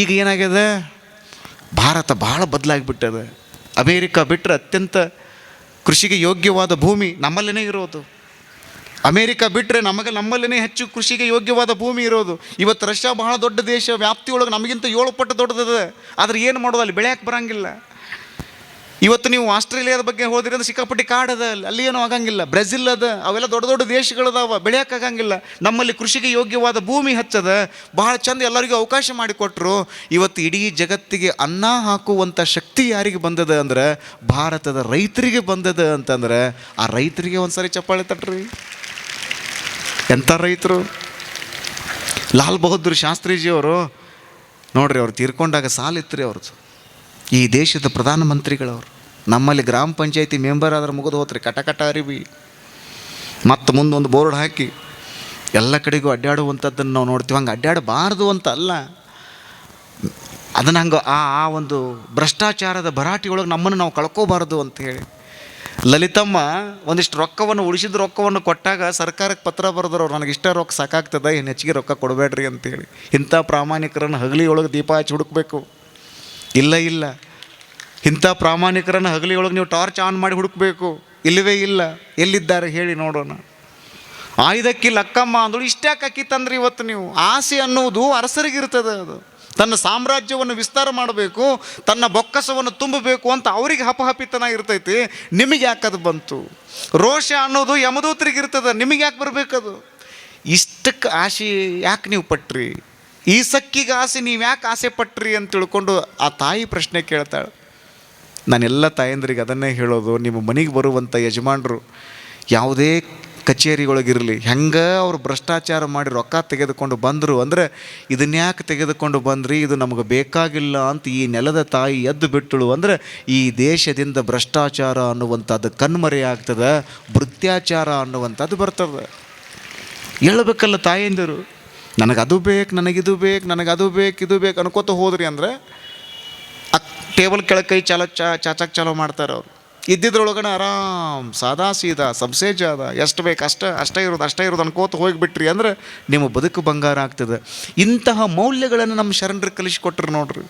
ಈಗ ಏನಾಗ್ಯದ, ಭಾರತ ಭಾಳ ಬದಲಾಗಿಬಿಟ್ಟದ. ಅಮೇರಿಕಾ ಬಿಟ್ಟರೆ ಅತ್ಯಂತ ಕೃಷಿಗೆ ಯೋಗ್ಯವಾದ ಭೂಮಿ ನಮ್ಮಲ್ಲೇ ಇರೋದು. ಅಮೇರಿಕಾ ಬಿಟ್ಟರೆ ನಮ್ಮಲ್ಲೇ ಹೆಚ್ಚು ಕೃಷಿಗೆ ಯೋಗ್ಯವಾದ ಭೂಮಿ ಇರೋದು. ಇವತ್ತು ರಷ್ಯಾ ಬಹಳ ದೊಡ್ಡ ದೇಶ, ವ್ಯಾಪ್ತಿಯೊಳಗೆ ನಮಗಿಂತ 7 ಪಟ್ಟು ದೊಡ್ಡದದ. ಆದರೆ ಏನು ಮಾಡೋದು, ಅಲ್ಲಿ ಬೆಳೆಯಕ್ಕೆ ಬರೋಂಗಿಲ್ಲ. ಇವತ್ತು ನೀವು ಆಸ್ಟ್ರೇಲಿಯಾದ ಬಗ್ಗೆ ಹೋದ್ರಿ ಅಂದ್ರೆ ಸಿಕ್ಕಾಪಟ್ಟಿ ಕಾಡದ, ಅಲ್ಲಿ ಏನೂ ಆಗಂಗಿಲ್ಲ. ಬ್ರೆಜಿಲ್ ಅದ, ಅವೆಲ್ಲ ದೊಡ್ಡ ದೊಡ್ಡ ದೇಶಗಳದಾವ, ಬೆಳೆಯೋಕ್ಕಾಗಂಗಿಲ್ಲ. ನಮ್ಮಲ್ಲಿ ಕೃಷಿಗೆ ಯೋಗ್ಯವಾದ ಭೂಮಿ ಹಚ್ಚದ, ಬಹಳ ಚಂದ ಎಲ್ಲರಿಗೂ ಅವಕಾಶ ಮಾಡಿಕೊಟ್ರು. ಇವತ್ತು ಇಡೀ ಜಗತ್ತಿಗೆ ಅನ್ನ ಹಾಕುವಂಥ ಶಕ್ತಿ ಯಾರಿಗೆ ಬಂದದ ಅಂದ್ರೆ ಭಾರತದ ರೈತರಿಗೆ ಬಂದದ ಅಂತಂದ್ರೆ, ಆ ರೈತರಿಗೆ ಒಂದು ಸರಿ ಚಪ್ಪಾಳೆ ತಟ್ರಿ. ಎಂಥ ರೈತರು! ಲಾಲ್ ಬಹದ್ದೂರ್ ಶಾಸ್ತ್ರೀಜಿಯವರು ನೋಡ್ರಿ, ಅವ್ರು ತೀರ್ಕೊಂಡಾಗ ಸಾಲಿತ್ರಿ ಅವ್ರದ್ದು. ಈ ದೇಶದ ಪ್ರಧಾನಮಂತ್ರಿಗಳವರು ನಮ್ಮಲ್ಲಿ ಗ್ರಾಮ ಪಂಚಾಯತಿ ಮೆಂಬರ್ ಆದ್ರೆ ಮುಗಿದು ಹೋತ್ರಿ, ಕಟ ಅರಿವಿ. ಮತ್ತು ಮುಂದೊಂದು ಬೋರ್ಡ್ ಹಾಕಿ ಎಲ್ಲ ಕಡೆಗೂ ಅಡ್ಡಾಡುವಂಥದ್ದನ್ನು ನಾವು ನೋಡ್ತೀವಿ. ಹಂಗೆ ಅಡ್ಡಾಡಬಾರ್ದು ಅಂತ ಅಲ್ಲ, ಅದನ್ನು ಹಂಗೆ ಆ ಒಂದು ಭ್ರಷ್ಟಾಚಾರದ ಭರಾಟಿ ಒಳಗೆ ನಮ್ಮನ್ನು ನಾವು ಕಳ್ಕೋಬಾರ್ದು ಅಂತ ಹೇಳಿ ಲಲಿತಮ್ಮ ಒಂದಿಷ್ಟು ರೊಕ್ಕವನ್ನು, ಉಳಿಸಿದ ರೊಕ್ಕವನ್ನು ಕೊಟ್ಟಾಗ ಸರ್ಕಾರಕ್ಕೆ ಪತ್ರ ಬರೆದ್ರು, ನನಗಿಷ್ಟ ರೊಕ್ಕ ಸಾಕಾಗ್ತದೆ, ಇನ್ನು ಹೆಚ್ಚಿಗೆ ರೊಕ್ಕ ಕೊಡಬೇಡ್ರಿ ಅಂತೇಳಿ. ಇಂಥ ಪ್ರಾಮಾಣಿಕರನ್ನು ಹಗಲಿ ಒಳಗೆ ದೀಪ ಹಚ್ಚಿ ಹುಡುಕಬೇಕು. ಇಲ್ಲ, ಇಂಥ ಪ್ರಾಮಾಣಿಕರನ್ನು ಹಗಲಿ ಒಳಗೆ ನೀವು ಟಾರ್ಚ್ ಆನ್ ಮಾಡಿ ಹುಡುಕಬೇಕು. ಇಲ್ಲವೇ ಇಲ್ಲ. ಎಲ್ಲಿದ್ದಾರೆ ಹೇಳಿ ನೋಡೋಣ. ಆಯ್ದಕ್ಕಿಲ್ಲ ಅಕ್ಕಮ್ಮ ಅಂದಳು. ಇಷ್ಟ್ಯಾಕೆ ಅಕ್ಕಿ ತಂದ್ರಿ ಇವತ್ತು ನೀವು? ಆಸೆ ಅನ್ನುವುದು ಅರಸರಿಗಿರ್ತದೆ. ಅದು ತನ್ನ ಸಾಮ್ರಾಜ್ಯವನ್ನು ವಿಸ್ತಾರ ಮಾಡಬೇಕು, ತನ್ನ ಬೊಕ್ಕಸವನ್ನು ತುಂಬಬೇಕು ಅಂತ ಅವರಿಗೆ ಹಪಹಪಿತನ ಇರ್ತೈತಿ. ನಿಮಗೆ ಯಾಕದು ಬಂತು? ರೋಷ ಅನ್ನೋದು ಯಮದೂತರಿಗಿರ್ತದೆ, ನಿಮಗೆ ಯಾಕೆ ಬರಬೇಕದು? ಇಷ್ಟಕ್ಕೆ ಆಸೆ ಯಾಕೆ ನೀವು ಪಟ್ರಿ? ಈ ಸಕ್ಕಿಗೆ ಆಸೆ ನೀವು ಯಾಕೆ ಆಸೆ ಪಟ್ರಿ ಅಂತ ತಿಳ್ಕೊಂಡು ಆ ತಾಯಿ ಪ್ರಶ್ನೆ ಕೇಳ್ತಾಳೆ. ನಾನೆಲ್ಲ ತಾಯಂದ್ರಿಗೆ ಅದನ್ನೇ ಹೇಳೋದು, ನಿಮ್ಮ ಮನೆಗೆ ಬರುವಂಥ ಯಜಮಾನರು ಯಾವುದೇ ಕಚೇರಿಗಳಿಗಿರಲಿ, ಹೆಂಗೆ ಅವರು ಭ್ರಷ್ಟಾಚಾರ ಮಾಡಿ ರೊಕ್ಕ ತೆಗೆದುಕೊಂಡು ಬಂದರು ಅಂದರೆ, ಇದನ್ಯಾಕೆ ತೆಗೆದುಕೊಂಡು ಬಂದ್ರಿ, ಇದು ನಮಗೆ ಬೇಕಾಗಿಲ್ಲ ಅಂತ ಈ ನೆಲದ ತಾಯಿ ಎದ್ದು ಬಿಟ್ಟಳು ಅಂದರೆ, ಈ ದೇಶದಿಂದ ಭ್ರಷ್ಟಾಚಾರ ಅನ್ನುವಂಥದ್ದು ಕಣ್ಮರೆ ಆಗ್ತದೆ, ಭೃತ್ಯಾಚಾರ ಅನ್ನುವಂಥದ್ದು ಬರ್ತದೆ. ಹೇಳ್ಬೇಕಲ್ಲ ತಾಯಂದಿರು, ನನಗದು ಬೇಕು, ನನಗಿದು ಬೇಕು, ನನಗದು ಬೇಕು, ಇದು ಬೇಕು ಅನ್ಕೋತ ಹೋದ್ರಿ ಅಂದರೆ ಟೇಬಲ್ ಕೆಳಗೆ ಕೈ ಚಾಚಕ್ಕೆ ಚಾಲೋ ಮಾಡ್ತಾರೆ ಅವರು. ಇದ್ದಿದ್ರೊಳಗಡೆ ಆರಾಮ್ ಸಾದಾ ಸೀದಾ ಸಬ್ಸೇ ಜಾದ, ಎಷ್ಟು ಬೇಕು ಅಷ್ಟೇ ಇರೋದು ಅನ್ಕೋತ ಹೋಗಿಬಿಟ್ರಿ ಅಂದರೆ ನಿಮ್ಮ ಬದುಕು ಬಂಗಾರ ಆಗ್ತದೆ. ಇಂತಹ ಮೌಲ್ಯಗಳನ್ನು ನಮ್ಮ ಶರಣರು ಕಲಿಸಿಕೊಟ್ರು ನೋಡ್ರಿ.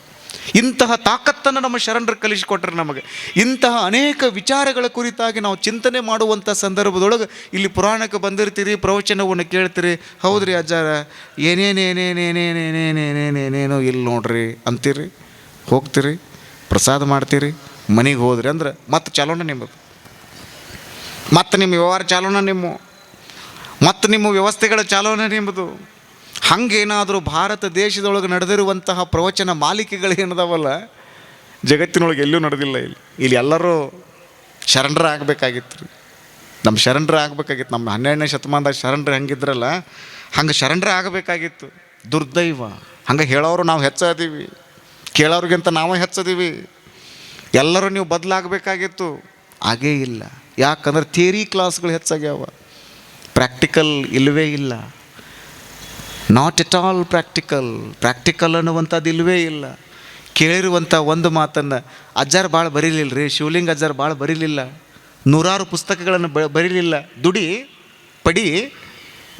ಇಂತಹ ತಾಕತ್ತನ್ನು ನಮ್ಮ ಶರಣರು ಕಲಿಸಿಕೊಟ್ರೆ ನಮಗೆ. ಇಂತಹ ಅನೇಕ ವಿಚಾರಗಳ ಕುರಿತಾಗಿ ನಾವು ಚಿಂತನೆ ಮಾಡುವಂಥ ಸಂದರ್ಭದೊಳಗೆ ಇಲ್ಲಿ ಪುರಾಣಕ್ಕೆ ಬಂದಿರ್ತೀರಿ, ಪ್ರವಚನವನ್ನು ಕೇಳ್ತೀರಿ. ಹೌದ್ರಿ ಅಜ್ಜಾರ, ಏನೇನೇನೇನೇನೇನೇನೇನೇನೇನೇನೇನೋ ಇಲ್ಲಿ ನೋಡ್ರಿ ಅಂತೀರಿ, ಹೋಗ್ತೀರಿ, ಪ್ರಸಾದ ಮಾಡ್ತೀರಿ, ಮನೆಗೆ ಹೋದ್ರಿ ಅಂದ್ರೆ ಮತ್ತೆ ಚಾಲೋನ ನಿಮ್ಮದು, ಮತ್ತು ನಿಮ್ಮ ವ್ಯವಹಾರ ಚಾಲೋನ ಮತ್ತು ನಿಮ್ಮ ವ್ಯವಸ್ಥೆಗಳ ಚಾಲೋನ ನಿಮ್ಮದು. ಹಂಗೇನಾದರೂ ಭಾರತ ದೇಶದೊಳಗೆ ನಡೆದಿರುವಂತಹ ಪ್ರವಚನ ಮಾಲಿಕೆಗಳೇನದಾವಲ್ಲ, ಜಗತ್ತಿನೊಳಗೆ ಎಲ್ಲೂ ನಡೆದಿಲ್ಲ. ಇಲ್ಲಿ ಎಲ್ಲರೂ ಶರಣರ ಆಗಬೇಕಾಗಿತ್ತು ರೀ. ನಮ್ಮ ಶರಣರ ಆಗಬೇಕಾಗಿತ್ತು. ನಮ್ಮ 12ನೇ ಶತಮಾನದಾಗ ಶರಣರು ಹೆಂಗಿದ್ರಲ್ಲ ಹಂಗೆ ಶರಣರ ಆಗಬೇಕಾಗಿತ್ತು. ದುರ್ದೈವ, ಹಂಗೆ ಹೇಳೋರು ನಾವು ಹೆಚ್ಚದೀವಿ, ಕೇಳೋರಿಗಿಂತ ನಾವು ಹೆಚ್ಚದೀವಿ. ಎಲ್ಲರೂ ನೀವು ಬದಲಾಗಬೇಕಾಗಿತ್ತು, ಹಾಗೇ ಇಲ್ಲ. ಯಾಕಂದ್ರೆ ಥಿಯರಿ ಕ್ಲಾಸ್ಗಳು ಹೆಚ್ಚಾಗ್ಯಾವ, ಪ್ರಾಕ್ಟಿಕಲ್ ಇಲ್ಲವೇ ಇಲ್ಲ. ನಾಟ್ ಎಟ್ ಆಲ್ ಪ್ರಾಕ್ಟಿಕಲ್ ಅನ್ನುವಂಥದ್ದು ಇಲ್ಲವೇ ಇಲ್ಲ. ಕೇಳಿರುವಂಥ ಒಂದು ಮಾತನ್ನು ಅಜ್ಜಾರು ಭಾಳ ಬರೀಲಿಲ್ಲ ರೀ, ಶಿವಲಿಂಗ ಅಜ್ಜಾರು ಭಾಳ ಬರೀಲಿಲ್ಲ, 100 ಪುಸ್ತಕಗಳನ್ನು ಬರೀಲಿಲ್ಲ. ದುಡಿ ಪಡಿ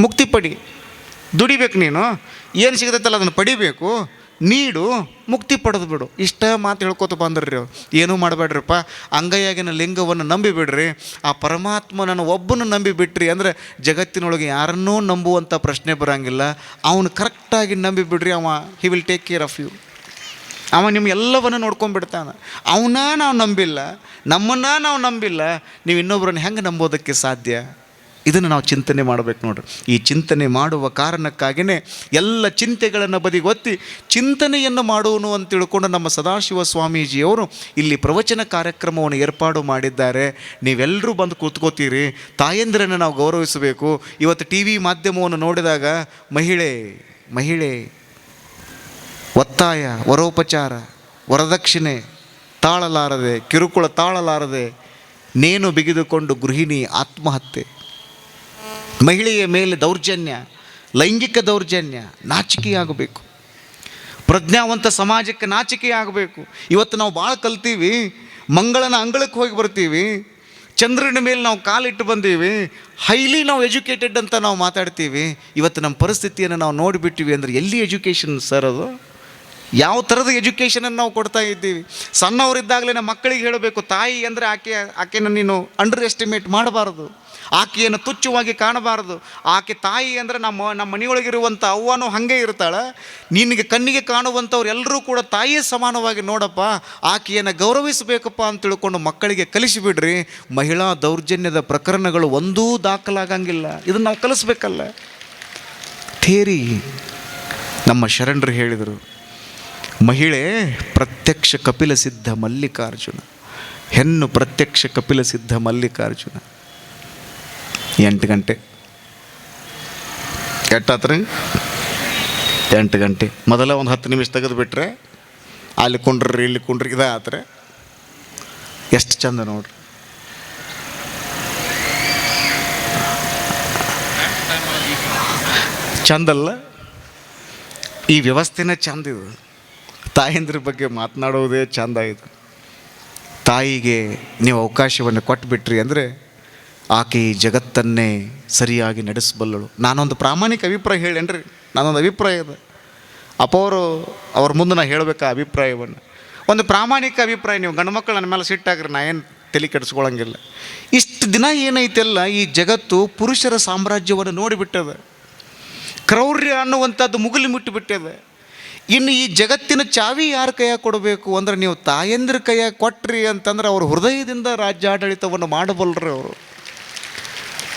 ಮುಕ್ತಿ ಪಡಿ, ದುಡಿಬೇಕು, ನೀನು ಏನು ಸಿಗತೈತಲ್ಲ ಅದನ್ನು ಪಡಿಬೇಕು, ನೀಡು ಮುಕ್ತಿ ಪಡೆದು ಬಿಡು. ಇಷ್ಟ ಮಾತು ಹೇಳ್ಕೊತ ಬಂದ್ರಿ ಅವ್ರು. ಏನೂ ಮಾಡಬೇಡ್ರಿಪ್ಪ, ಅಂಗೈಯಾಗಿನ ಲಿಂಗವನ್ನು ನಂಬಿಬಿಡ್ರಿ, ಆ ಪರಮಾತ್ಮನನ್ನು ಒಬ್ಬನು ನಂಬಿಬಿಟ್ರಿ ಅಂದರೆ ಜಗತ್ತಿನೊಳಗೆ ಯಾರನ್ನೂ ನಂಬುವಂಥ ಪ್ರಶ್ನೆ ಬರೋಂಗಿಲ್ಲ. ಅವನು ಕರೆಕ್ಟಾಗಿ ನಂಬಿಬಿಡ್ರಿ, he will take care of you. ಅವ ನಿಮ್ಮ ಎಲ್ಲವನ್ನು ನೋಡ್ಕೊಂಡ್ಬಿಡ್ತಾನೆ. ಅವನ್ನ ನಾವು ನಂಬಿಲ್ಲ, ನಮ್ಮನ್ನು ನಾವು ನಂಬಿಲ್ಲ, ನೀವು ಇನ್ನೊಬ್ಬರನ್ನು ಹೆಂಗೆ ನಂಬೋದಕ್ಕೆ ಸಾಧ್ಯ? ಇದನ್ನು ನಾವು ಚಿಂತನೆ ಮಾಡಬೇಕು ನೋಡ್ರಿ. ಈ ಚಿಂತನೆ ಮಾಡುವ ಕಾರಣಕ್ಕಾಗಿಯೇ ಎಲ್ಲ ಚಿಂತೆಗಳನ್ನು ಬದಿಗೊತ್ತಿ ಚಿಂತನೆಯನ್ನು ಮಾಡುವನು ಅಂತ ತಿಳ್ಕೊಂಡು ನಮ್ಮ ಸದಾಶಿವ ಸ್ವಾಮೀಜಿಯವರು ಇಲ್ಲಿ ಪ್ರವಚನ ಕಾರ್ಯಕ್ರಮವನ್ನು ಏರ್ಪಾಡು ಮಾಡಿದ್ದಾರೆ. ನೀವೆಲ್ಲರೂ ಬಂದು ಕೂತ್ಕೋತೀರಿ. ತಾಯಂದಿರನ್ನು ನಾವು ಗೌರವಿಸಬೇಕು. ಇವತ್ತು ಟಿ ವಿ ಮಾಧ್ಯಮವನ್ನು ನೋಡಿದಾಗ ಮಹಿಳೆ ಒತ್ತಾಯ, ವರೋಪಚಾರ, ವರದಕ್ಷಿಣೆ ತಾಳಲಾರದೆ, ಕಿರುಕುಳ ತಾಳಲಾರದೆ ನೇಣು ಬಿಗಿದುಕೊಂಡು ಗೃಹಿಣಿ ಆತ್ಮಹತ್ಯೆ, ಮಹಿಳೆಯ ಮೇಲೆ ದೌರ್ಜನ್ಯ, ಲೈಂಗಿಕ ದೌರ್ಜನ್ಯ. ನಾಚಿಕೆಯಾಗಬೇಕು. ಪ್ರಜ್ಞಾವಂತ ಸಮಾಜಕ್ಕೆ ನಾಚಿಕೆಯಾಗಬೇಕು. ಇವತ್ತು ನಾವು ಭಾಳ ಕಲ್ತೀವಿ, ಮಂಗಳನ ಅಂಗಳಕ್ಕೆ ಹೋಗಿ ಬರ್ತೀವಿ, ಚಂದ್ರನ ಮೇಲೆ ನಾವು ಕಾಲಿಟ್ಟು ಬಂದೀವಿ, ಹೈಲಿ ನಾವು ಎಜುಕೇಟೆಡ್ ಅಂತ ನಾವು ಮಾತಾಡ್ತೀವಿ. ಇವತ್ತು ನಮ್ಮ ಪರಿಸ್ಥಿತಿಯನ್ನು ನಾವು ನೋಡಿಬಿಟ್ಟಿವಿ ಅಂದರೆ ಎಲ್ಲಿ ಎಜುಕೇಷನ್ ಸರ್? ಅದು ಯಾವ ಥರದ ಎಜುಕೇಷನನ್ನು ನಾವು ಕೊಡ್ತಾ ಇದ್ದೀವಿ? ಸಣ್ಣವರಿದ್ದಾಗಲೇ ಮಕ್ಕಳಿಗೆ ಹೇಳಬೇಕು, ತಾಯಿ ಅಂದರೆ ಆಕೆಯನ್ನು ನೀನು ಅಂಡರ್ ಎಸ್ಟಿಮೇಟ್ ಮಾಡಬಾರ್ದು, ಆಕೆಯನ್ನು ತುಚ್ಛವಾಗಿ ಕಾಣಬಾರ್ದು. ಆಕೆ ತಾಯಿ ಅಂದರೆ ನಮ್ಮ ಮನೆಯೊಳಗಿರುವಂಥ ಅವ್ವನೂ ಹಾಗೆ ಇರ್ತಾಳೆ. ನಿನಗೆ ಕಣ್ಣಿಗೆ ಕಾಣುವಂಥವ್ರು ಎಲ್ಲರೂ ಕೂಡ ತಾಯಿಯೇ ಸಮಾನವಾಗಿ ನೋಡಪ್ಪ, ಆಕೆಯನ್ನು ಗೌರವಿಸಬೇಕಪ್ಪ ಅಂತ ತಿಳ್ಕೊಂಡು ಮಕ್ಕಳಿಗೆ ಕಲಿಸಿಬಿಡ್ರಿ. ಮಹಿಳಾ ದೌರ್ಜನ್ಯದ ಪ್ರಕರಣಗಳು ಒಂದೂ ದಾಖಲಾಗಂಗಿಲ್ಲ. ಇದನ್ನು ನಾವು ಕಲಿಸ್ಬೇಕಲ್ಲ. ಥೇರಿ ನಮ್ಮ ಶರಣರು ಹೇಳಿದರು, ಮಹಿಳೆ ಪ್ರತ್ಯಕ್ಷ ಕಪಿಲ ಸಿದ್ಧ ಮಲ್ಲಿಕಾರ್ಜುನ, ಹೆಣ್ಣು ಪ್ರತ್ಯಕ್ಷ ಕಪಿಲ ಸಿದ್ಧ ಮಲ್ಲಿಕಾರ್ಜುನ. 8 ಗಂಟೆ ಕೆಟ್ಟಾತ್ರಿ, 8 ಗಂಟೆ ಮೊದಲ ಒಂದು 10 ನಿಮಿಷ ತೆಗೆದುಬಿಟ್ರೆ ಅಲ್ಲಿ ಕುಂಡ್ರಿ ಇಲ್ಲಿ ಕುಂಡ್ರಿ ಇದಾತ್ರೆ ಎಷ್ಟು ಚಂದ ನೋಡ್ರಿ. ಚಂದಲ್ಲ? ಈ ವ್ಯವಸ್ಥೆನೇ ಚಂದ. ಇದು ತಾಯಂದ್ರ ಬಗ್ಗೆ ಮಾತನಾಡೋದೇ ಚಂದ. ಇದು ತಾಯಿಗೆ ನೀವು ಅವಕಾಶವನ್ನು ಕೊಟ್ಟುಬಿಟ್ರಿ ಅಂದರೆ ಆಕೆ ಈ ಜಗತ್ತನ್ನೇ ಸರಿಯಾಗಿ ನಡೆಸಬಲ್ಲಳು. ನಾನೊಂದು ಪ್ರಾಮಾಣಿಕ ಅಭಿಪ್ರಾಯ ಹೇಳೇನ್ರಿ, ನಾನೊಂದು ಅಭಿಪ್ರಾಯ ಇದೆ ಅವ್ರ ಮುಂದೆ ನಾನು ಹೇಳಬೇಕು ಆ ಅಭಿಪ್ರಾಯವನ್ನು. ಒಂದು ಪ್ರಾಮಾಣಿಕ ಅಭಿಪ್ರಾಯ. ನೀವು ಗಂಡು ಮಕ್ಕಳು ನನ್ನ ಮೇಲೆ ಸಿಟ್ಟಾಗ್ರಿ, ನಾ ಏನು ತಲೆ ಕೆಡಿಸ್ಕೊಳಂಗಿಲ್ಲ. ಇಷ್ಟು ದಿನ ಏನೈತೆಲ್ಲ ಈ ಜಗತ್ತು ಪುರುಷರ ಸಾಮ್ರಾಜ್ಯವನ್ನು ನೋಡಿಬಿಟ್ಟದ. ಕ್ರೌರ್ಯ ಅನ್ನುವಂಥದ್ದು ಮುಗಿಲು ಮುಟ್ಟಿಬಿಟ್ಟದೆ. ಇನ್ನು ಈ ಜಗತ್ತಿನ ಚಾವಿ ಯಾರ ಕೈಯಾಗ ಕೊಡಬೇಕು ಅಂದರೆ ನೀವು ತಾಯಂದ್ರ ಕೈಯಾಗ ಕೊಟ್ರಿ ಅಂತಂದ್ರೆ ಅವ್ರ ಹೃದಯದಿಂದ ರಾಜ್ಯಾಡಳಿತವನ್ನು ಮಾಡಬಲ್ಲರು ಅವರು.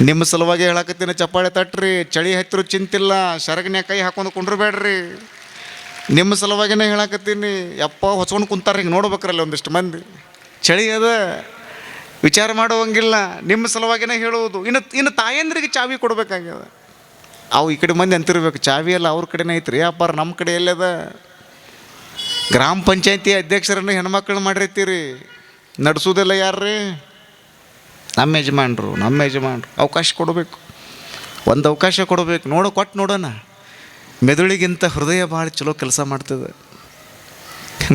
ನಿಮ್ಮ ಸಲುವಾಗಿ ಹೇಳಕತ್ತೀನಿ, ಚಪ್ಪಾಳೆ ತಟ್ರಿ, ಚಳಿ ಹತ್ತಿರ ಚಿಂತಿಲ್ಲ, ಸೆರಗನ್ಯಾಗ ಕೈ ಹಾಕೊಂಡು ಕುಂಡ್ರಬೇಡ್ರಿ. ನಿಮ್ಮ ಸಲುವಾಗಿನೇ ಹೇಳಕತ್ತೀನಿ. ಯಪ್ಪ ಹೊಚ್ಕೊಂಡು ಕುಂತಾರೆ, ಹಿಂಗೆ ನೋಡ್ಬೇಕ್ರಲ್ಲ ಒಂದಿಷ್ಟು ಮಂದಿ. ಚಳಿ ಅದ, ವಿಚಾರ ಮಾಡುವಂಗಿಲ್ಲ. ನಿಮ್ಮ ಸಲುವಾಗಿನೇ ಹೇಳುವುದು. ಇನ್ನು ತಾಯಂದ್ರಿಗೆ ಚಾವಿ ಕೊಡಬೇಕಾಗ್ಯದ. ಅವು ಈ ಕಡೆ ಮಂದಿ ಅಂತಿರ್ಬೇಕು, ಚಾವಿ ಎಲ್ಲ ಅವ್ರ ಕಡೆನೇ ಐತ್ರಿ, ಅಪ್ಪಾರ ನಮ್ಮ ಕಡೆ ಎಲ್ಲದ? ಗ್ರಾಮ ಪಂಚಾಯತಿ ಅಧ್ಯಕ್ಷರನ್ನು ಹೆಣ್ಮಕ್ಳನ್ನ ಮಾಡಿರ್ತೀರಿ, ನಡೆಸೋದೆಲ್ಲ ಯಾರ್ರೀ? ನಮ್ಮ ಯಜಮಾನ್ರು. ಅವಕಾಶ ಕೊಡಬೇಕು, ಒಂದು ಅವಕಾಶ ಕೊಡಬೇಕು. ಕೊಟ್ಟು ನೋಡೋಣ. ಮೆದುಳಿಗಿಂತ ಹೃದಯ ಭಾಳ ಚಲೋ ಕೆಲಸ ಮಾಡ್ತದೆ.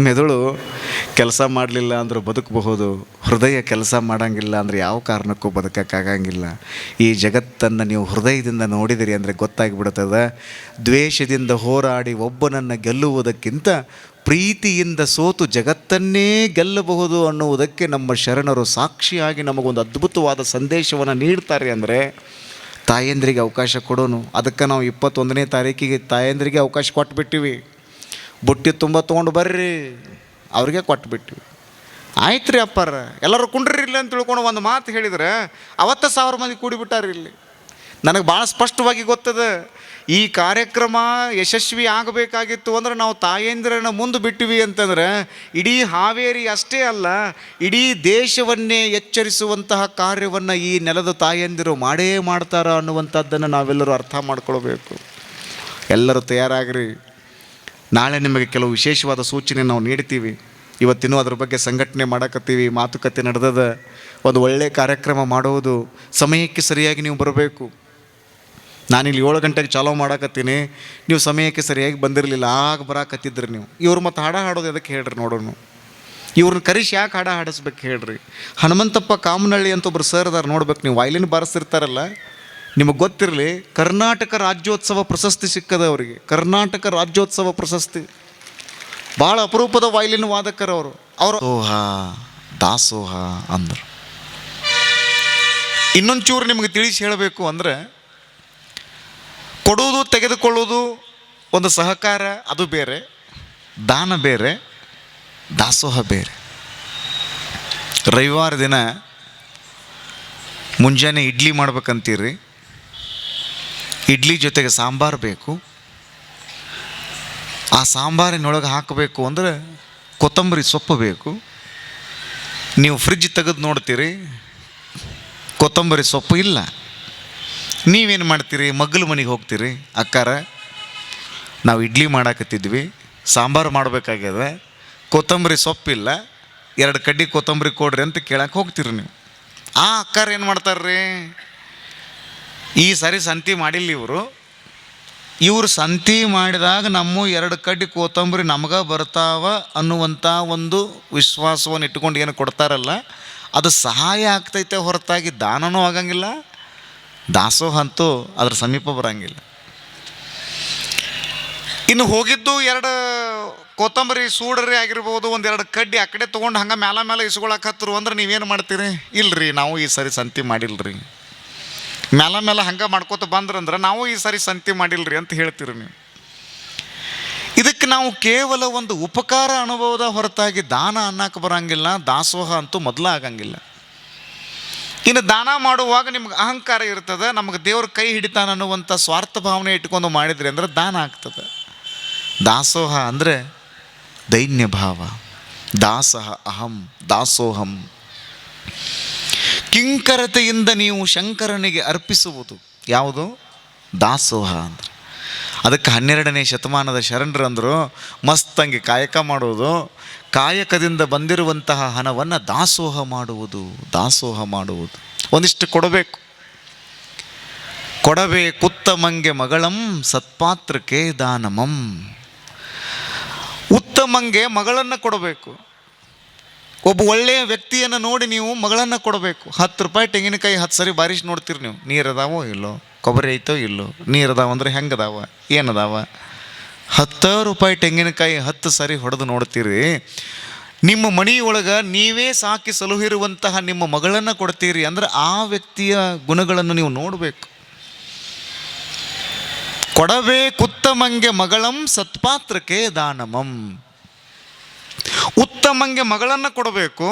ಮೆದುಳು ಕೆಲಸ ಮಾಡಲಿಲ್ಲ ಅಂದ್ರೆ ಬದುಕಬಹುದು, ಹೃದಯ ಕೆಲಸ ಮಾಡೋಂಗಿಲ್ಲ ಅಂದರೆ ಯಾವ ಕಾರಣಕ್ಕೂ ಬದುಕೋಕ್ಕಾಗಂಗಿಲ್ಲ. ಈ ಜಗತ್ತನ್ನು ನೀವು ಹೃದಯದಿಂದ ನೋಡಿದಿರಿ ಅಂದರೆ ಗೊತ್ತಾಗಿಬಿಡ್ತದೆ. ದ್ವೇಷದಿಂದ ಹೋರಾಡಿ ಒಬ್ಬನನ್ನು ಗೆಲ್ಲುವುದಕ್ಕಿಂತ ಪ್ರೀತಿಯಿಂದ ಸೋತು ಜಗತ್ತನ್ನೇ ಗೆಲ್ಲಬಹುದು ಅನ್ನುವುದಕ್ಕೆ ನಮ್ಮ ಶರಣರು ಸಾಕ್ಷಿಯಾಗಿ ನಮಗೊಂದು ಅದ್ಭುತವಾದ ಸಂದೇಶವನ್ನು ನೀಡ್ತಾರೆ. ಅಂದರೆ ತಾಯಂದ್ರಿಗೆ ಅವಕಾಶ ಕೊಡೋನು. ಅದಕ್ಕೆ ನಾವು 21ನೇ ತಾರೀಕಿಗೆ ತಾಯಂದ್ರಿಗೆ ಅವಕಾಶ ಕೊಟ್ಬಿಟ್ಟಿವಿ. ಬುಟ್ಟಿ ತುಂಬ ತೊಗೊಂಡು ಬರ್ರಿ, ಅವ್ರಿಗೆ ಕೊಟ್ಬಿಟ್ಟಿವಿ. ಆಯ್ತು ರೀ ಅಪ್ಪಾರ, ಎಲ್ಲರೂ ಕುಂಡ್ರಿ ಇಲ್ಲ ಅಂತ ತಿಳ್ಕೊಂಡು ಒಂದು ಮಾತು ಹೇಳಿದ್ರೆ 10,000 ಮಂದಿ ಕೂಡಿಬಿಟ್ಟಾರ ಇಲ್ಲಿ. ನನಗೆ ಭಾಳ ಸ್ಪಷ್ಟವಾಗಿ ಗೊತ್ತದೆ, ಈ ಕಾರ್ಯಕ್ರಮ ಯಶಸ್ವಿ ಆಗಬೇಕಾಗಿತ್ತು ಅಂದ್ರೆ ನಾವು ತಾಯಂದಿರನ್ನು ಮುಂದೆ ಬಿಟ್ಟಿವಿ ಅಂತಂದ್ರೆ ಇಡೀ ಹಾವೇರಿ ಅಷ್ಟೇ ಅಲ್ಲ, ಇಡೀ ದೇಶವನ್ನೇ ಎಚ್ಚರಿಸುವಂತಹ ಕಾರ್ಯವನ್ನು ಈ ನೆಲದ ತಾಯಂದಿರು ಮಾಡೇ ಮಾಡ್ತಾರ ಅನ್ನುವಂಥದ್ದನ್ನು ನಾವೆಲ್ಲರೂ ಅರ್ಥ ಮಾಡ್ಕೊಳ್ಬೇಕು. ಎಲ್ಲರೂ ತಯಾರಾಗ್ರಿ. ನಾಳೆ ನಿಮಗೆ ಕೆಲವು ವಿಶೇಷವಾದ ಸೂಚನೆ ನಾವು ನೀಡ್ತೀವಿ. ಇವತ್ತಿನೂ ಅದ್ರ ಬಗ್ಗೆ ಸಂಘಟನೆ ಮಾಡಕತ್ತೀವಿ, ಮಾತುಕತೆ ನಡೆದದ. ಒಂದು ಒಳ್ಳೆಯ ಕಾರ್ಯಕ್ರಮ ಮಾಡುವುದು, ಸಮಯಕ್ಕೆ ಸರಿಯಾಗಿ ನೀವು ಬರಬೇಕು. ನಾನಿಲ್ಲಿ 7 ಗಂಟೆಗೆ ಚಾಲೂ ಮಾಡಕತ್ತೀನಿ, ನೀವು ಸಮಯಕ್ಕೆ ಸರಿಯಾಗಿ ಬಂದಿರಲಿಲ್ಲ, ಆಗ ಬರಾಕತ್ತಿದ್ರಿ ನೀವು. ಇವ್ರು ಮತ್ತು ಹಾಡು ಹಾಡೋದು ಅದಕ್ಕೆ ಹೇಳ್ರಿ ನೋಡೋಣ. ಇವ್ರನ್ನ ಕರೆಸಿ ಯಾಕೆ ಹಾಡು ಹಾಡಿಸ್ಬೇಕು ಹೇಳ್ರಿ? ಹನುಮಂತಪ್ಪ ಕಾಮನಹಳ್ಳಿ ಅಂತ ಒಬ್ಬರು ಸರ್ ಅದಾರ, ನೋಡ್ಬೇಕು ನೀವು. ವಯಲಿನ್ ಬಾರಿಸ್ತಿರ್ತಾರಲ್ಲ, ನಿಮಗೆ ಗೊತ್ತಿರಲಿ, ಕರ್ನಾಟಕ ರಾಜ್ಯೋತ್ಸವ ಪ್ರಶಸ್ತಿ ಸಿಕ್ಕದ ಅವರಿಗೆ. ಕರ್ನಾಟಕ ರಾಜ್ಯೋತ್ಸವ ಪ್ರಶಸ್ತಿ. ಭಾಳ ಅಪರೂಪದ ವಯಲಿನ್ ವಾದಕರು ಅವರು. ದಾಸೋಹ ಅಂದರು. ಇನ್ನೊಂಚೂರು ನಿಮಗೆ ತಿಳಿಸಿ ಹೇಳಬೇಕು ಅಂದರೆ, ಕೊಡುವುದು ತೆಗೆದುಕೊಳ್ಳುವುದು ಒಂದು ಸಹಕಾರ, ಅದು ಬೇರೆ. ದಾನ ಬೇರೆ, ದಾಸೋಹ ಬೇರೆ. ರವಿವಾರ ದಿನ ಮುಂಜಾನೆ ಇಡ್ಲಿ ಮಾಡ್ಬೇಕಂತೀರಿ, ಇಡ್ಲಿ ಜೊತೆಗೆ ಸಾಂಬಾರು ಬೇಕು. ಆ ಸಾಂಬಾರಿನೊಳಗೆ ಹಾಕಬೇಕು ಅಂದರೆ ಕೊತ್ತಂಬರಿ ಸೊಪ್ಪು ಬೇಕು. ನೀವು ಫ್ರಿಜ್ ತೆಗೆದು ನೋಡ್ತೀರಿ, ಕೊತ್ತಂಬರಿ ಸೊಪ್ಪು ಇಲ್ಲ. ನೀವೇನು ಮಾಡ್ತೀರಿ? ಮಗ್ಗಲ ಮನೆಗೆ ಹೋಗ್ತೀರಿ, ಅಕ್ಕಾರ ನಾವು ಇಡ್ಲಿ ಮಾಡಾಕತ್ತಿದ್ವಿ, ಸಾಂಬಾರು ಮಾಡಬೇಕಾಗ್ಯದ, ಕೊತ್ತಂಬರಿ ಸೊಪ್ಪಿಲ್ಲ, 2 ಕಡ್ಡಿ ಕೊತ್ತಂಬರಿ ಕೊಡ್ರಿ ಅಂತ ಕೇಳಕ್ಕೆ ಹೋಗ್ತೀರಿ ನೀವು. ಆ ಅಕ್ಕಾರ ಏನು ಮಾಡ್ತಾರ್ರಿ? ಈ ಸಾರಿ ಸಂತಿ ಮಾಡಿಲ್ಲ ಇವರು ಸಂತಿ ಮಾಡಿದಾಗ ನಮ್ಮ 2 ಕಡ್ಡಿ ಕೊತ್ತಂಬರಿ ನಮಗೆ ಬರ್ತಾವ ಅನ್ನುವಂಥ ಒಂದು ವಿಶ್ವಾಸವನ್ನು ಇಟ್ಕೊಂಡು ಏನು ಕೊಡ್ತಾರಲ್ಲ, ಅದು ಸಹಾಯ ಆಗ್ತೈತೆ ಹೊರತಾಗಿ ದಾನನೂ ಆಗಂಗಿಲ್ಲ, ದಾಸೋಹ ಅಂತೂ ಅದ್ರ ಸಮೀಪ ಬರಂಗಿಲ್ಲ. ಇನ್ನು ಹೋಗಿದ್ದು 2 ಕೊತ್ತಂಬರಿ ಸೂಡ್ರಿ ಆಗಿರ್ಬೋದು, ಒಂದೆರಡು ಕಡ್ಡಿ ಆ ಕಡೆ ತೊಗೊಂಡು ಹಂಗೆ ಮೇಲೆ ಇಸ್ಕೊಳಕತ್ತರು ಅಂದ್ರೆ ನೀವೇನು ಮಾಡ್ತೀರಿ? ಇಲ್ರಿ ನಾವು ಈ ಸರಿ ಸಂತಿ ಮಾಡಿಲ್ರಿ. ಮೇಲೆ ಹಂಗೆ ಮಾಡ್ಕೋತ ಬಂದ್ರಂದ್ರೆ ನಾವು ಈ ಸರಿ ಸಂತಿ ಮಾಡಿಲ್ರಿ ಅಂತ ಹೇಳ್ತೀರಿ ನೀವು. ಇದಕ್ಕೆ ನಾವು ಕೇವಲ ಒಂದು ಉಪಕಾರ ಅನುಭವದ ಹೊರತಾಗಿ ದಾನ ಅನ್ನಕ್ಕೆ ಬರೋಂಗಿಲ್ಲ, ದಾಸೋಹ ಅಂತೂ ಮೊದಲ ಆಗಂಗಿಲ್ಲ. ಇನ್ನು ದಾನ ಮಾಡುವಾಗ ನಿಮ್ಗೆ ಅಹಂಕಾರ ಇರ್ತದೆ, ನಮಗೆ ದೇವ್ರ ಕೈ ಹಿಡಿತಾನ ಅನ್ನುವಂಥ ಸ್ವಾರ್ಥ ಭಾವನೆ ಇಟ್ಕೊಂಡು ಮಾಡಿದ್ರಿ ಅಂದ್ರೆ ದಾನ ಆಗ್ತದೆ. ದಾಸೋಹ ಅಂದರೆ ದೈನ್ಯ ಭಾವ. ದಾಸಃ ಅಹಂ ದಾಸೋಹಂ. ಕಿಂಕರತೆಯಿಂದ ನೀವು ಶಂಕರನಿಗೆ ಅರ್ಪಿಸುವುದು ಯಾವುದು? ದಾಸೋಹ ಅಂದರೆ. ಅದಕ್ಕೆ 12ನೇ ಶತಮಾನದ ಶರಣರಂದರು ಮಸ್ತಂಗಿ ಕಾಯಕ ಮಾಡುವುದು, ಕಾಯಕದಿಂದ ಬಂದಿರುವಂತಹ ಹಣವನ್ನು ದಾಸೋಹ ಮಾಡುವುದು. ದಾಸೋಹ ಮಾಡುವುದು ಒಂದಿಷ್ಟು ಕೊಡಬೇಕು. ಕೊಡಬೇಕುತ್ತಮಂಗೆ ಮಗಳಂ ಸತ್ಪಾತ್ರಕ್ಕೆ ದಾನಮಂ. ಉತ್ತಮಂಗೆ ಮಗಳನ್ನು ಕೊಡಬೇಕು. ಒಬ್ಬ ಒಳ್ಳೆಯ ವ್ಯಕ್ತಿಯನ್ನು ನೋಡಿ ನೀವು ಮಗಳನ್ನು ಕೊಡಬೇಕು. 10 ರೂಪಾಯಿ ತೆಂಗಿನಕಾಯಿ 10 ಸರಿ ಬಾರಿಸಿ ನೋಡ್ತೀರಿ ನೀವು, ನೀರದಾವೋ ಇಲ್ಲೋ, ಕೊಬ್ಬರಿ ಐತೋ ಇಲ್ಲೋ, ನೀರದಾವ ಅಂದರೆ ಹೆಂಗದಾವ ಏನದಾವ. 10 ರೂಪಾಯಿ ತೆಂಗಿನಕಾಯಿ 10 ಸರಿ ಹೊಡೆದು ನೋಡ್ತೀರಿ. ನಿಮ್ಮ ಮನೆಯೊಳಗೆ ನೀವೇ ಸಾಕಿ ಸಲುಹಿರುವಂತಹ ನಿಮ್ಮ ಮಗಳನ್ನು ಕೊಡ್ತೀರಿ ಅಂದ್ರೆ ಆ ವ್ಯಕ್ತಿಯ ಗುಣಗಳನ್ನು ನೀವು ನೋಡಬೇಕು. ಕೊಡಬೇಕುತ್ತಮಂಗೆ ಮಗಳಂ ಸತ್ಪಾತ್ರಕ್ಕೆ ದಾನಮಂ. ಉತ್ತಮಂಗೆ ಮಗಳನ್ನು ಕೊಡಬೇಕು,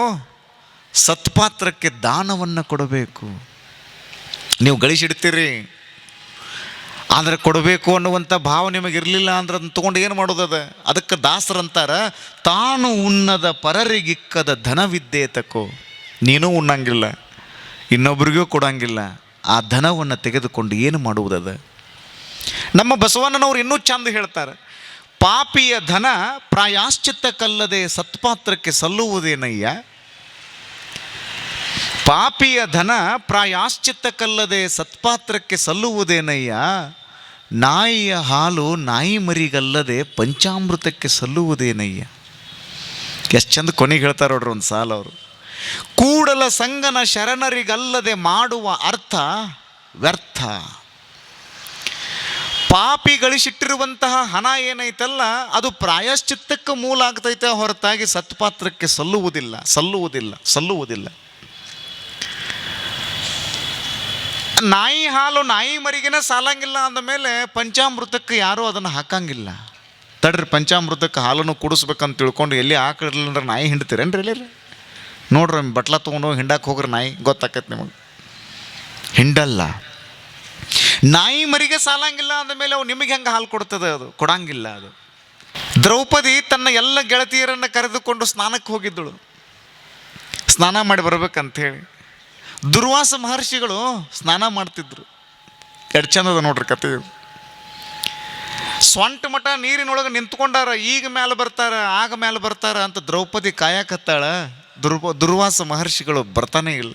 ಸತ್ಪಾತ್ರಕ್ಕೆ ದಾನವನ್ನು ಕೊಡಬೇಕು. ನೀವು ಗಳಿಸಿಡ್ತೀರಿ, ಆದರೆ ಕೊಡಬೇಕು ಅನ್ನುವಂಥ ಭಾವ ನಿಮಗಿರಲಿಲ್ಲ ಅಂದ್ರೆ ಅದನ್ನು ತೊಗೊಂಡು ಏನು ಮಾಡೋದದ? ಅದಕ್ಕೆ ದಾಸರಂತಾರ, ತಾನು ಉಣ್ಣದ ಪರರಿಗಿಕ್ಕದ ಧನವಿದ್ದೇತಕೋ. ನೀನೂ ಉಣ್ಣಂಗಿಲ್ಲ, ಇನ್ನೊಬ್ರಿಗೂ ಕೊಡಂಗಿಲ್ಲ, ಆ ಧನವನ್ನು ತೆಗೆದುಕೊಂಡು ಏನು ಮಾಡುವುದದ? ನಮ್ಮ ಬಸವಣ್ಣನವರು ಇನ್ನೂ ಚಂದ ಹೇಳ್ತಾರೆ, ಪಾಪಿಯ ಧನ ಪ್ರಾಯಶ್ಚಿತ್ತಕ್ಕಲ್ಲದೆ ಸತ್ಪಾತ್ರಕ್ಕೆ ಸಲ್ಲುವುದೇನಯ್ಯ. ಪಾಪಿಯ ಧನ ಪ್ರಾಯಶ್ಚಿತ್ತಕ್ಕಲ್ಲದೆ ಸತ್ಪಾತ್ರಕ್ಕೆ ಸಲ್ಲುವುದೇನಯ್ಯ. ನಾಯಿಯ ಹಾಲು ನಾಯಿ ಮರಿಗಲ್ಲದೆ ಪಂಚಾಮೃತಕ್ಕೆ ಸಲ್ಲುವುದೇನಯ್ಯ. ಎಷ್ಟು ಚಂದ ಕೊನೆಗೆ ಹೇಳ್ತಾರೆ ನೋಡ್ರಿ ಒಂದು ಸಾಲ ಅವರು. ಕೂಡಲ ಸಂಗನ ಶರಣರಿಗಲ್ಲದೆ ಮಾಡುವ ಅರ್ಥ ವ್ಯರ್ಥ. ಪಾಪಿ ಗಳಿಸಿಟ್ಟಿರುವಂತಹ ಹಣ ಏನೈತಲ್ಲ ಅದು ಪ್ರಾಯಶ್ಚಿತ್ತಕ್ಕೆ ಮೂಲ ಆಗ್ತೈತೆ ಹೊರತಾಗಿ ಸತ್ಪಾತ್ರಕ್ಕೆ ಸಲ್ಲುವುದಿಲ್ಲ ಸಲ್ಲುವುದಿಲ್ಲ ಸಲ್ಲುವುದಿಲ್ಲ. ನಾಯಿ ಹಾಲು ನಾಯಿ ಮರಿಗೆನ ಸಾಲಂಗಿಲ್ಲ ಅಂದಮೇಲೆ ಪಂಚಾಮೃತಕ್ಕೆ ಯಾರೂ ಅದನ್ನು ಹಾಕಂಗಿಲ್ಲ. ತಡ್ರಿ, ಪಂಚಾಮೃತಕ್ಕೆ ಹಾಲನ್ನು ಕುಡಿಸ್ಬೇಕಂತ ತಿಳ್ಕೊಂಡು ಎಲ್ಲಿ ಹಾಕಿರ್ಲಿಲ್ಲ ಅಂದ್ರೆ ನಾಯಿ ಹಿಂಡ್ತೀರೇನ್ರಿ? ಇಲ್ಲಿ ನೋಡ್ರಿ, ಬಟ್ಲ ತೊಗೊಂಡು ಹಿಂಡಕ್ಕೆ ಹೋಗ್ರಿ ನಾಯಿ, ಗೊತ್ತಾಕೈತೆ ನಿಮಗೆ. ಹಿಂಡಲ್ಲ. ನಾಯಿ ಮರಿಗೆ ಸಾಲಂಗಿಲ್ಲ ಅಂದಮೇಲೆ ಅವು ನಿಮಗೆ ಹೆಂಗೆ ಹಾಲು ಕೊಡ್ತದೆ? ಅದು ಕೊಡಂಗಿಲ್ಲ. ಅದು ದ್ರೌಪದಿ ತನ್ನ ಎಲ್ಲ ಗೆಳತಿಯರನ್ನು ಕರೆದುಕೊಂಡು ಸ್ನಾನಕ್ಕೆ ಹೋಗಿದ್ದಳು, ಸ್ನಾನ ಮಾಡಿ ಬರ್ಬೇಕಂಥೇಳಿ. ದುರ್ವಾಸ ಮಹರ್ಷಿಗಳು ಸ್ನಾನ ಮಾಡ್ತಿದ್ರು. ಎರಡು ಚಂದದ ನೋಡ್ರಿ ಕತೆ. ಸ್ವಂಟ ಮಠ ನೀರಿನೊಳಗೆ ನಿಂತ್ಕೊಂಡಾರ, ಈಗ ಮೇಲೆ ಬರ್ತಾರ ಆಗ ಮೇಲೆ ಬರ್ತಾರ ಅಂತ ದ್ರೌಪದಿ ಕಾಯಕತ್ತಾಳ. ದುರ್ವಾಸ ಮಹರ್ಷಿಗಳು ಬರ್ತಾನೆ ಇಲ್ಲ.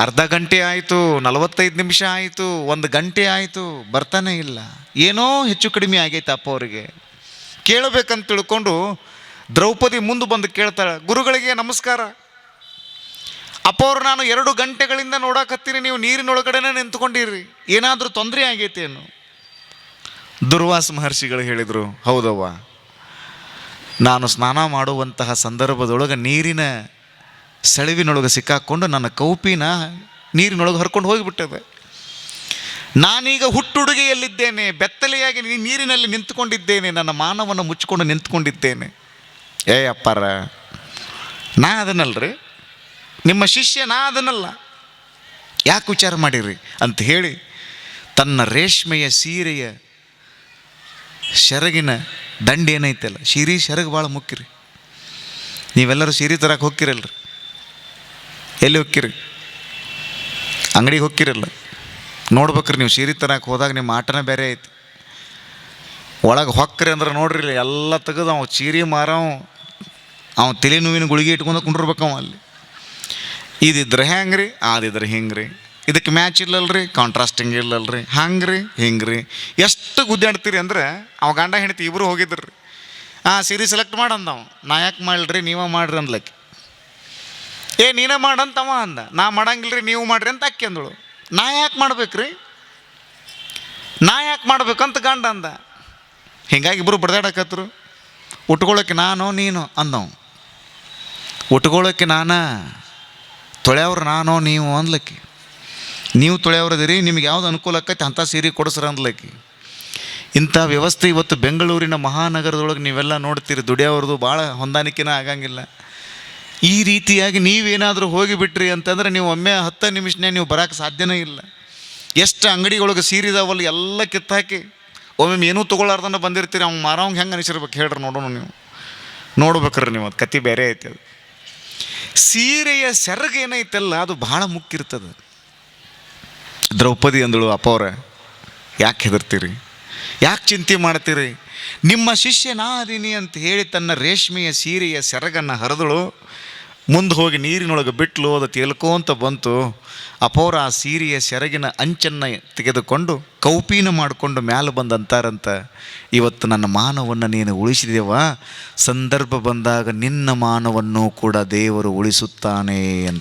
ಅರ್ಧ ಗಂಟೆ ಆಯಿತು, 45 ನಿಮಿಷ ಆಯಿತು, 1 ಗಂಟೆ ಆಯಿತು, ಬರ್ತಾನೆ ಇಲ್ಲ. ಏನೋ ಹೆಚ್ಚು ಕಡಿಮೆ ಆಗೈತಪ್ಪ ಅವರಿಗೆ. ಕೇಳಬೇಕಂತ ತಿಳ್ಕೊಂಡು ದ್ರೌಪದಿ ಮುಂದೆ ಬಂದು ಕೇಳ್ತಾಳೆ, ಗುರುಗಳಿಗೆ ನಮಸ್ಕಾರ. ಅಪ್ಪ ಅವ್ರು, ನಾನು 2 ಗಂಟೆಗಳಿಂದ ನೋಡಕತ್ತೀನಿ, ನೀವು ನೀರಿನೊಳಗಡೆನೇ ನಿಂತ್ಕೊಂಡಿರಿ, ಏನಾದರೂ ತೊಂದರೆ ಆಗೈತೇನು? ದುರ್ವಾಸ ಮಹರ್ಷಿಗಳು ಹೇಳಿದರು, ಹೌದವ್ವ, ನಾನು ಸ್ನಾನ ಮಾಡುವಂತಹ ಸಂದರ್ಭದೊಳಗೆ ನೀರಿನ ಸೆಳವಿನೊಳಗೆ ಸಿಕ್ಕಾಕ್ಕೊಂಡು ನನ್ನ ಕೌಪಿನ ನೀರಿನೊಳಗೆ ಹರ್ಕೊಂಡು ಹೋಗಿಬಿಟ್ಟದೆ. ನಾನೀಗ ಹುಟ್ಟುಡುಗೆಯಲ್ಲಿದ್ದೇನೆ, ಬೆತ್ತಲೆಯಾಗಿ ನೀರಿನಲ್ಲಿ ನಿಂತ್ಕೊಂಡಿದ್ದೇನೆ, ನನ್ನ ಮಾನವನ್ನು ಮುಚ್ಚಿಕೊಂಡು ನಿಂತ್ಕೊಂಡಿದ್ದೇನೆ. ಏ ಅಪ್ಪಾರ, ನಾ ಅದನ್ನಲ್ರಿ, ನಿಮ್ಮ ಶಿಷ್ಯ ನಾ ಅದನ್ನಲ್ಲ, ಯಾಕೆ ವಿಚಾರ ಮಾಡಿರಿ ಅಂತ ಹೇಳಿ ತನ್ನ ರೇಷ್ಮೆಯ ಸೀರೆಯ ಸೆರಗಿನ ದಂಡು ಏನೈತಲ್ಲ, ಸೀರೆ ಸೆರಗು ಭಾಳ ಮುಖ್ಯ ರೀ. ನೀವೆಲ್ಲರೂ ಸೀರೆ ತರಕ್ಕೆ ಹೋಗ್ತಿರಲ್ರಿ, ಎಲ್ಲಿ ಹೋಗ್ಕಿರಿ? ಅಂಗಡಿಗೆ ಹೋಗ್ಕಿರಲ್ಲ, ನೋಡ್ಬೇಕ್ರಿ ನೀವು. ಸೀರೆ ತರಕ್ಕೆ ಹೋದಾಗ ನಿಮ್ಮ ಆಟನೇ ಬೇರೆ ಐತಿ. ಒಳಗೆ ಹೊಕ್ಕರಿ ಅಂದ್ರೆ ನೋಡ್ರಿ, ಎಲ್ಲ ತೆಗೆದು ಅವ ಸೀರೆ ಮಾರವ, ಅವ ತಲೆ ನೋವಿನ ಗುಳಿಗೆ ಇಟ್ಕೊಂಡು ಕುಂಡಿರ್ಬೇಕು ಅವ ಅಲ್ಲಿ. ಇದಿದ್ರೆ ಹೆಂಗೆ ರೀ, ಅದಿದ್ರೆ ಹಿಂಗೆ ರೀ, ಇದಕ್ಕೆ ಮ್ಯಾಚ್ ಇಲ್ಲಲ್ರಿ, ಕಾಂಟ್ರಾಸ್ಟಿಂಗ್ ಇಲ್ಲಲ್ರಿ, ಹಂಗೆ ರೀ ಹಿಂಗೆ ರೀ. ಎಷ್ಟು ಗುದ್ದಾಡ್ತೀರಿ ಅಂದ್ರೆ, ಅವ ಗಂಡ ಹೆಂಡತಿ ಇಬ್ಬರು ಹೋಗಿದ್ರು ರೀ. ಸೀರೆ ಸೆಲೆಕ್ಟ್ ಮಾಡಂದವ, ನಾ ಯಾಕೆ ಮಾಡ್ರಿ, ನೀವೇ ಮಾಡ್ರಿ ಅಂದ್ಲಕ್ಕೆ. ಏ ನೀನೇ ಮಾಡಂತವ ಅಂದ, ನಾ ಮಾಡಂಗಿಲ್ರಿ ನೀವು ಮಾಡ್ರಿ ಅಂತ ಅಕ್ಕಿ ಅಂದಳು. ನಾ ಯಾಕೆ ಮಾಡ್ಬೇಕ್ರಿ, ನಾ ಯಾಕೆ ಮಾಡ್ಬೇಕಂತ ಗಂಡ ಅಂದ. ಹಿಂಗಾಗಿ ಇಬ್ಬರು ಬಡ್ದಾಡಕತ್ರು. ಉಟ್ಕೊಳ್ಳೋಕೆ ನಾನು ನೀನು ಅಂದವು. ಉಟ್ಕೊಳ್ಳೋಕೆ ನಾನು, ತೊಳೆಯವ್ರು ನಾನು ನೀವು ಅಂದ್ಲಕ್ಕಿ. ನೀವು ತೊಳೆಯವ್ರದಿರಿ, ನಿಮ್ಗೆ ಯಾವ್ದು ಅನುಕೂಲ ಆಕೈತೆ ಅಂಥ ಸೀರೆ ಕೊಡಿಸ್ರ ಅಂದ್ಲಕ್ಕಿ. ಇಂಥ ವ್ಯವಸ್ಥೆ ಇವತ್ತು ಬೆಂಗಳೂರಿನ ಮಹಾನಗರದೊಳಗೆ ನೀವೆಲ್ಲ ನೋಡ್ತೀರಿ. ದುಡಿಯೋವ್ರದ್ದು ಭಾಳ ಹೊಂದಾಣಿಕೆನ ಆಗಂಗಿಲ್ಲ. ಈ ರೀತಿಯಾಗಿ ನೀವೇನಾದರೂ ಹೋಗಿಬಿಟ್ರಿ ಅಂತಂದ್ರೆ ನೀವು ಒಮ್ಮೆ 10 ನಿಮಿಷನೇ ನೀವು ಬರೋಕ್ಕೆ ಸಾಧ್ಯನೇ ಇಲ್ಲ. ಎಷ್ಟು ಅಂಗಡಿಗಳಿಗೆ ಸೀರಿದಾವಲ್ಲ ಎಲ್ಲ ಕಿತ್ತಾಕಿ ಒಮ್ಮೆ ಏನೂ ತೊಗೊಳ್ಳಾರ್ದನ್ನ ಬಂದಿರ್ತೀರಿ. ಅವ್ನು ಮಾರೋಂಗೆ ಹೆಂಗೆ ಅನಿಸಿರ್ಬೇಕು ಹೇಳ್ರಿ, ನೋಡೋಣ. ನೀವು ನೋಡ್ಬೇಕ್ರಿ, ನೀವು ಅದು ಕತೆ ಬೇರೆ ಐತೆ. ಅದು ಸೀರೆಯ ಸೆರಗು ಏನೈತಲ್ಲ ಅದು ಭಾಳ ಮುಖ್ಯ ಇರ್ತದೆ. ದ್ರೌಪದಿ ಅಂದಳು, ಅಪ್ಪವ್ರ ಯಾಕೆ ಹೆದರ್ತೀರಿ, ಯಾಕೆ ಚಿಂತೆ ಮಾಡ್ತೀರಿ, ನಿಮ್ಮ ಶಿಷ್ಯ ನಾ ಅದೀನಿ ಅಂತ ಹೇಳಿ ತನ್ನ ರೇಷ್ಮೆಯ ಸೀರೆಯ ಸೆರಗನ್ನು ಹರಿದಳು. ಮುಂದೆ ಹೋಗಿ ನೀರಿನೊಳಗೆ ಬಿಟ್ಲು. ಅದು ತೇಲ್ಕೋಂತ ಬಂತು. ಅಪೋರ ಆ ಸೀರೆಯ ಸೆರಗಿನ ಅಂಚನ್ನು ತೆಗೆದುಕೊಂಡು ಕೌಪೀನ ಮಾಡಿಕೊಂಡು ಮ್ಯಾಲೆ ಬಂದಂತಾರಂತ, ಇವತ್ತು ನನ್ನ ಮಾನವನ್ನು ನೀನು ಉಳಿಸಿದೆವ, ಸಂದರ್ಭ ಬಂದಾಗ ನಿನ್ನ ಮಾನವನ್ನು ಕೂಡ ದೇವರು ಉಳಿಸುತ್ತಾನೆ ಅಂತ.